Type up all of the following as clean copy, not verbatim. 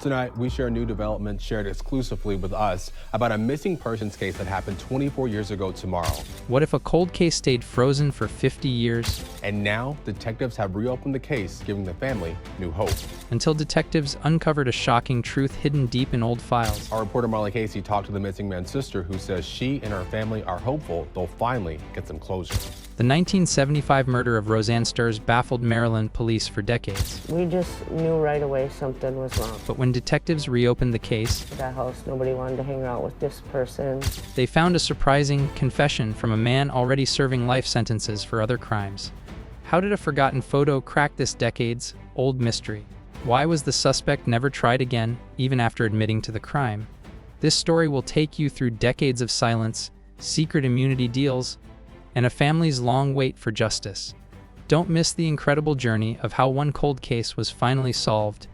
Tonight, we share a new development shared exclusively with us about a missing persons case that happened 24 years ago tomorrow. What if a cold case stayed frozen for 50 years? And now, detectives have reopened the case, giving the family new hope. Until detectives uncovered a shocking truth hidden deep in old files. Our reporter Marley Casey talked to the missing man's sister, who says she and her family are hopeful they'll finally get some closure. The 1975 murder of Roseanne Sturz baffled Maryland police for decades. We just knew right away something was wrong. But when detectives reopened the case, That house, nobody wanted to hang out with this person. they found a surprising confession from a man already serving life sentences for other crimes. How did a forgotten photo crack this decades-old mystery? Why was the suspect never tried again, even after admitting to the crime? This story will take you through decades of silence, secret immunity deals, and a family's long wait for justice. Don't miss the incredible journey of how one cold case was finally solved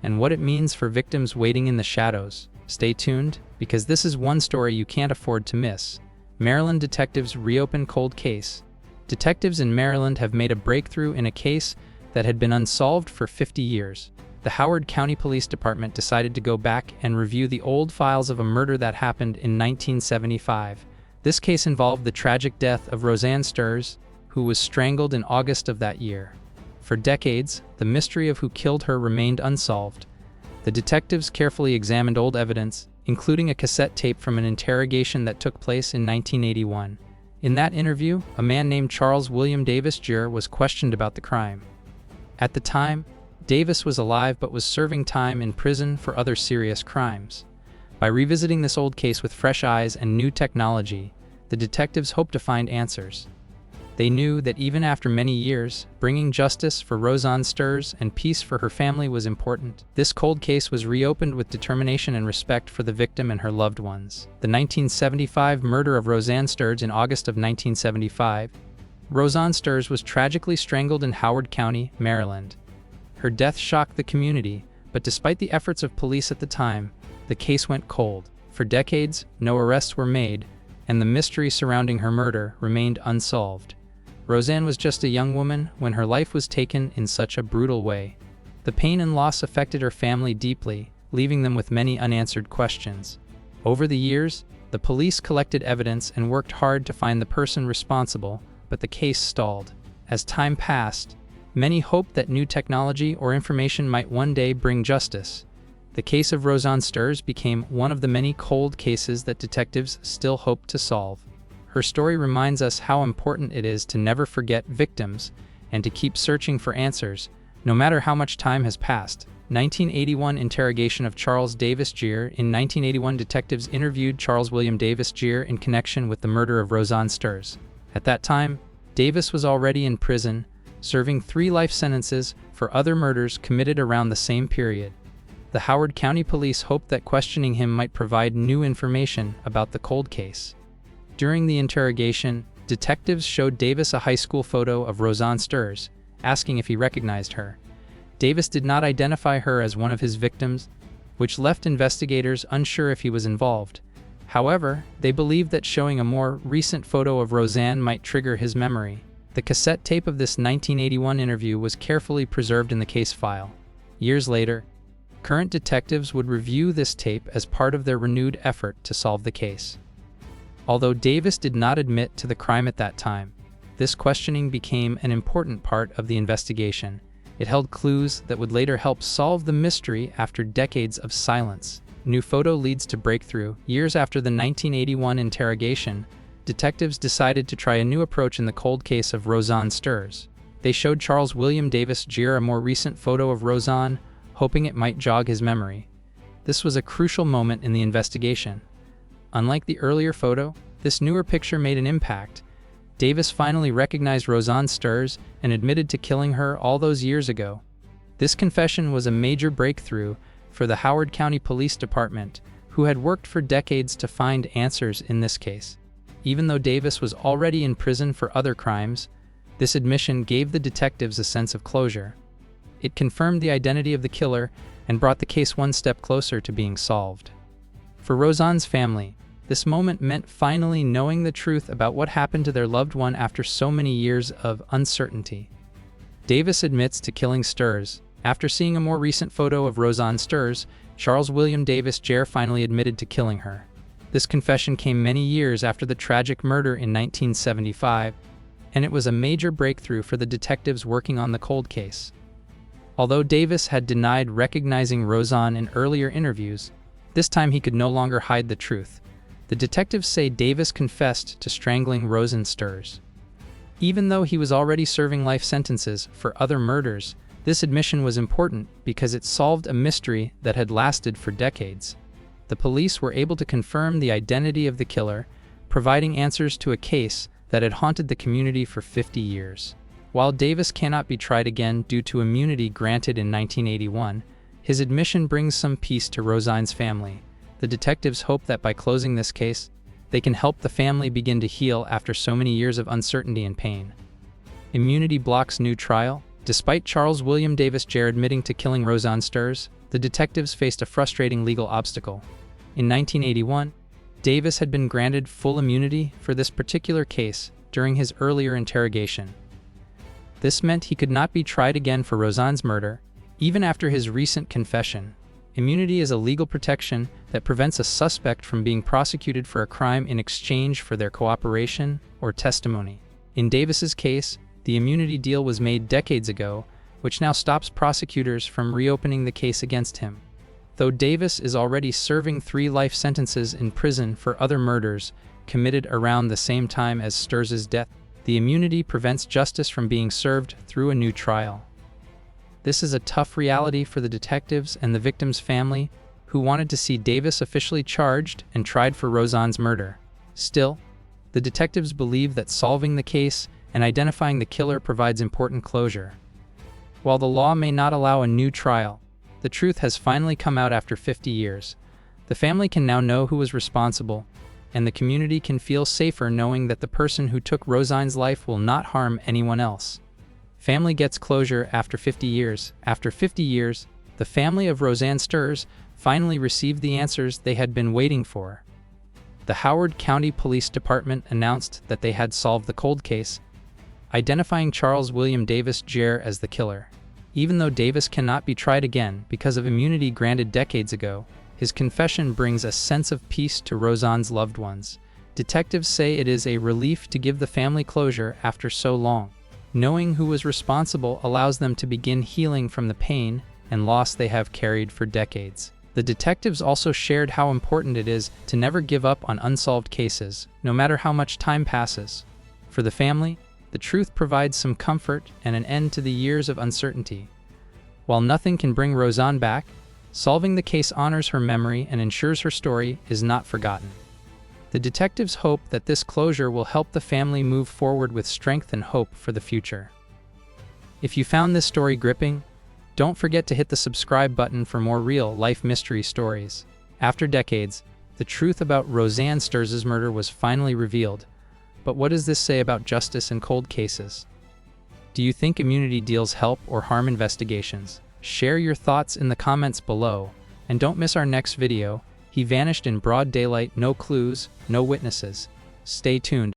and what it means for victims waiting in the shadows. Stay tuned, because this is one story you can't afford to miss. Maryland detectives reopen cold case. Detectives in Maryland have made a breakthrough in a case that had been unsolved for 50 years. The Howard County Police Department decided to go back and review the old files of a murder that happened in 1975. This case involved the tragic death of Roseanne Sturz, who was strangled in August of that year. For decades, the mystery of who killed her remained unsolved. The detectives carefully examined old evidence, including a cassette tape from an interrogation that took place in 1981. In that interview, a man named Charles William Davis Jr. was questioned about the crime. At the time, Davis was alive but was serving time in prison for other serious crimes. By revisiting this old case with fresh eyes and new technology, the detectives hoped to find answers. They knew that even after many years, bringing justice for Roseanne Sturz and peace for her family was important. This cold case was reopened with determination and respect for the victim and her loved ones. The 1975 murder of Roseanne Sturz. In August of 1975, Roseanne Sturz was tragically strangled in Howard County, Maryland. Her death shocked the community, but despite the efforts of police at the time, the case went cold. For decades, no arrests were made, and the mystery surrounding her murder remained unsolved. Roseanne was just a young woman when her life was taken in such a brutal way. The pain and loss affected her family deeply, leaving them with many unanswered questions. Over the years, the police collected evidence and worked hard to find the person responsible, but the case stalled. As time passed, many hoped that new technology or information might one day bring justice. The case of Roseanne Sturz became one of the many cold cases that detectives still hope to solve. Her story reminds us how important it is to never forget victims and to keep searching for answers, no matter how much time has passed. 1981 interrogation of Charles Davis Jr. In 1981, detectives interviewed Charles William Davis Jr. in connection with the murder of Roseanne Sturz. At that time, Davis was already in prison, serving 3 life sentences for other murders committed around the same period. The Howard County Police hoped that questioning him might provide new information about the cold case. During the interrogation, detectives showed Davis a high school photo of Roseanne Sturz, asking if he recognized her. Davis did not identify her as one of his victims, which left investigators unsure if he was involved. However, they believed that showing a more recent photo of Roseanne might trigger his memory. The cassette tape of this 1981 interview was carefully preserved in the case file. Years later, current detectives would review this tape as part of their renewed effort to solve the case. Although Davis did not admit to the crime at that time, this questioning became an important part of the investigation. It held clues that would later help solve the mystery after decades of silence. New photo leads to breakthrough. Years after the 1981 interrogation, detectives decided to try a new approach in the cold case of Roseanne Sturz. They showed Charles William Davis Jr. a more recent photo of Roseanne, hoping it might jog his memory. This was a crucial moment in the investigation. Unlike the earlier photo, this newer picture made an impact. Davis finally recognized Roseanne Sturz and admitted to killing her all those years ago. This confession was a major breakthrough for the Howard County Police Department, who had worked for decades to find answers in this case. Even though Davis was already in prison for other crimes, this admission gave the detectives a sense of closure. It confirmed the identity of the killer and brought the case one step closer to being solved. For Roseanne's family, this moment meant finally knowing the truth about what happened to their loved one after so many years of uncertainty. Davis admits to killing Sturz, After seeing a more recent photo of Roseanne Sturs, Charles William Davis Jr. finally admitted to killing her. This confession came many years after the tragic murder in 1975, and it was a major breakthrough for the detectives working on the cold case. Although Davis had denied recognizing Roseanne in earlier interviews, this time he could no longer hide the truth. The detectives say Davis confessed to strangling Roseanne Sturs. Even though he was already serving life sentences for other murders, this admission was important because it solved a mystery that had lasted for decades. The police were able to confirm the identity of the killer, providing answers to a case that had haunted the community for 50 years. While Davis cannot be tried again due to immunity granted in 1981, his admission brings some peace to Roseanne's family. The detectives hope that by closing this case, they can help the family begin to heal after so many years of uncertainty and pain. Immunity blocks new trial. Despite Charles William Davis Jr. admitting to killing Roseanne Sturs, the detectives faced a frustrating legal obstacle. In 1981, Davis had been granted full immunity for this particular case during his earlier interrogation. This meant he could not be tried again for Roseanne's murder, even after his recent confession. Immunity is a legal protection that prevents a suspect from being prosecuted for a crime in exchange for their cooperation or testimony. In Davis's case, the immunity deal was made decades ago, which now stops prosecutors from reopening the case against him. Though Davis is already serving 3 life sentences in prison for other murders committed around the same time as Sturs's death, the immunity prevents justice from being served through a new trial. This is a tough reality for the detectives and the victim's family, who wanted to see Davis officially charged and tried for Roseanne's murder. Still, the detectives believe that solving the case and identifying the killer provides important closure. While the law may not allow a new trial, the truth has finally come out after 50 years. The family can now know who was responsible, and the community can feel safer knowing that the person who took Roseanne's life will not harm anyone else. Family gets closure after 50 years. After 50 years, the family of Roseanne Sturs finally received the answers they had been waiting for. The Howard County Police Department announced that they had solved the cold case, identifying Charles William Davis Jr. as the killer. Even though Davis cannot be tried again because of immunity granted decades ago, his confession brings a sense of peace to Roseanne's loved ones. Detectives say it is a relief to give the family closure after so long. Knowing who was responsible allows them to begin healing from the pain and loss they have carried for decades. The detectives also shared how important it is to never give up on unsolved cases, no matter how much time passes. For the family, the truth provides some comfort and an end to the years of uncertainty. While nothing can bring Roseanne back, solving the case honors her memory and ensures her story is not forgotten. The detectives hope that this closure will help the family move forward with strength and hope for the future. If you found this story gripping, don't forget to hit the subscribe button for more real-life mystery stories. After decades, the truth about Roseanne Sturs' murder was finally revealed. But what does this say about justice in cold cases? Do you think immunity deals help or harm investigations? Share your thoughts in the comments below, and don't miss our next video. He vanished in broad daylight, no clues, no witnesses. Stay tuned.